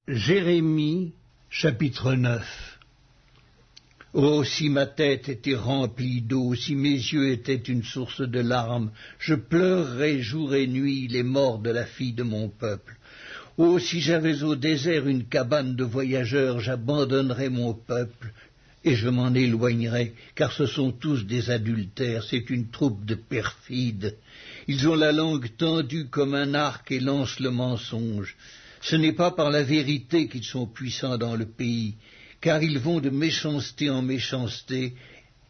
Jérémie, chapitre 9. Oh, si ma tête était remplie d'eau, si mes yeux étaient une source de larmes, je pleurerais jour et nuit les morts de la fille de mon peuple. Oh, si j'avais au désert une cabane de voyageurs, j'abandonnerais mon peuple et je m'en éloignerais, car ce sont tous des adultères, c'est une troupe de perfides. Ils ont la langue tendue comme un arc et lancent le mensonge. Ce n'est pas par la vérité qu'ils sont puissants dans le pays, car ils vont de méchanceté en méchanceté,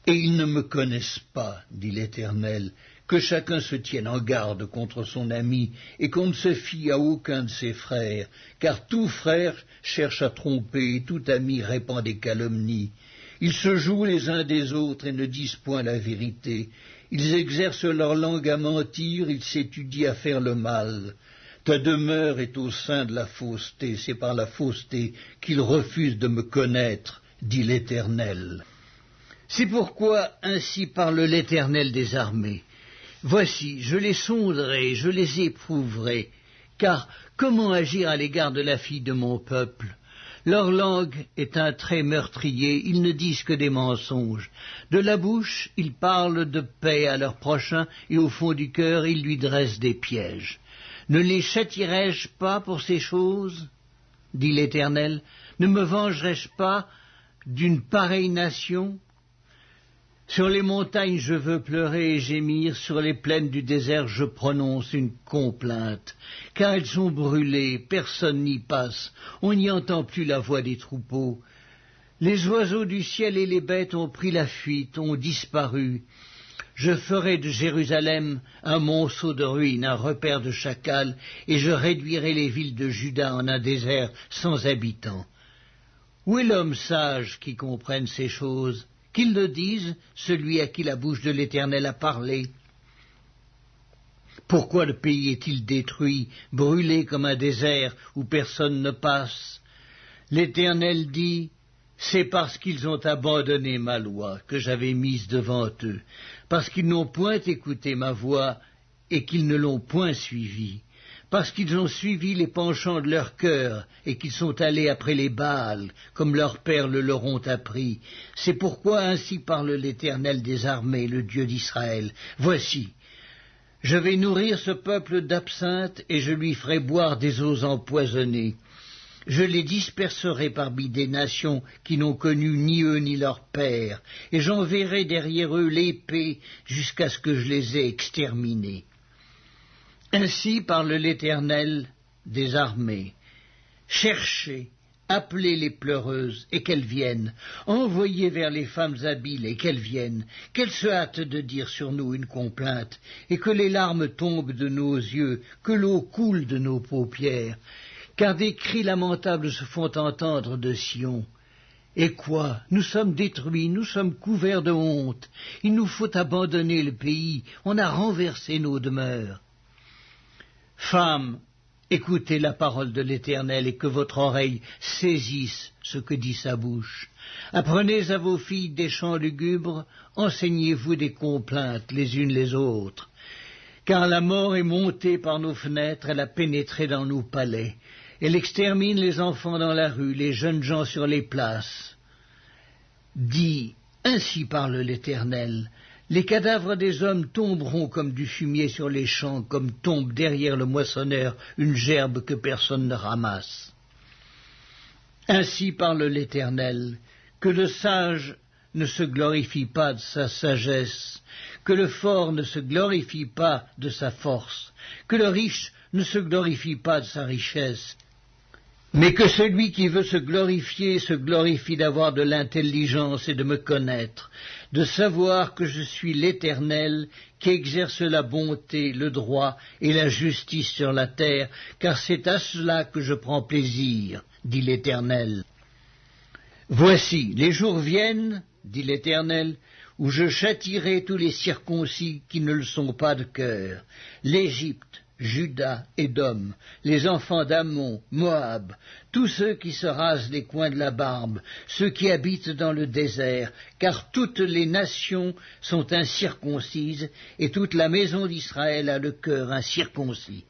et ils ne me connaissent pas, dit l'Éternel. Que chacun se tienne en garde contre son ami, et qu'on ne se fie à aucun de ses frères, car tout frère cherche à tromper, et tout ami répand des calomnies. Ils se jouent les uns des autres et ne disent point la vérité. Ils exercent leur langue à mentir, ils s'étudient à faire le mal. Ta demeure est au sein de la fausseté, c'est par la fausseté qu'ils refusent de me connaître, dit l'Éternel. C'est pourquoi ainsi parle l'Éternel des armées. Voici, je les sonderai, je les éprouverai, car comment agir à l'égard de la fille de mon peuple? Leur langue est un trait meurtrier, ils ne disent que des mensonges. De la bouche, ils parlent de paix à leur prochain, et au fond du cœur, ils lui dressent des pièges. Ne les châtierai-je pas pour ces choses, dit l'Éternel? Ne me vengerai-je pas d'une pareille nation? Sur les montagnes je veux pleurer et gémir, sur les plaines du désert je prononce une complainte, car elles sont brûlées, personne n'y passe, on n'y entend plus la voix des troupeaux. Les oiseaux du ciel et les bêtes ont pris la fuite, ont disparu. Je ferai de Jérusalem un monceau de ruines, un repère de chacals, et je réduirai les villes de Juda en un désert sans habitants. Où est l'homme sage qui comprenne ces choses? Qu'il le dise, celui à qui la bouche de l'Éternel a parlé. Pourquoi le pays est-il détruit, brûlé comme un désert où personne ne passe? L'Éternel dit, c'est parce qu'ils ont abandonné ma loi que j'avais mise devant eux, parce qu'ils n'ont point écouté ma voix et qu'ils ne l'ont point suivie, parce qu'ils ont suivi les penchants de leur cœur et qu'ils sont allés après les Baals, comme leurs pères le leur ont appris. C'est pourquoi ainsi parle l'Éternel des armées, le Dieu d'Israël. Voici, je vais nourrir ce peuple d'absinthe et je lui ferai boire des eaux empoisonnées. Je les disperserai parmi des nations qui n'ont connu ni eux ni leurs pères, et j'enverrai derrière eux l'épée jusqu'à ce que je les ai exterminés. Ainsi parle l'Éternel des armées. Cherchez, appelez les pleureuses, et qu'elles viennent. Envoyez vers les femmes habiles, et qu'elles viennent. Qu'elles se hâtent de dire sur nous une complainte, et que les larmes tombent de nos yeux, que l'eau coule de nos paupières. Car des cris lamentables se font entendre de Sion. Et quoi? Nous sommes détruits, nous sommes couverts de honte. Il nous faut abandonner le pays, on a renversé nos demeures. Femmes, écoutez la parole de l'Éternel et que votre oreille saisisse ce que dit sa bouche. Apprenez à vos filles des chants lugubres, enseignez-vous des complaintes les unes les autres. Car la mort est montée par nos fenêtres, elle a pénétré dans nos palais. Elle extermine les enfants dans la rue, les jeunes gens sur les places. Dis, ainsi parle l'Éternel, les cadavres des hommes tomberont comme du fumier sur les champs, comme tombe derrière le moissonneur une gerbe que personne ne ramasse. Ainsi parle l'Éternel, que le sage ne se glorifie pas de sa sagesse, que le fort ne se glorifie pas de sa force, que le riche ne se glorifie pas de sa richesse, mais que celui qui veut se glorifie d'avoir de l'intelligence et de me connaître, de savoir que je suis l'Éternel, qui exerce la bonté, le droit et la justice sur la terre, car c'est à cela que je prends plaisir, dit l'Éternel. Voici, les jours viennent, dit l'Éternel, où je châtierai tous les circoncis qui ne le sont pas de cœur, l'Égypte, Juda, Édom, les enfants d'Ammon, Moab, tous ceux qui se rasent les coins de la barbe, ceux qui habitent dans le désert, car toutes les nations sont incirconcises, et toute la maison d'Israël a le cœur incirconcis.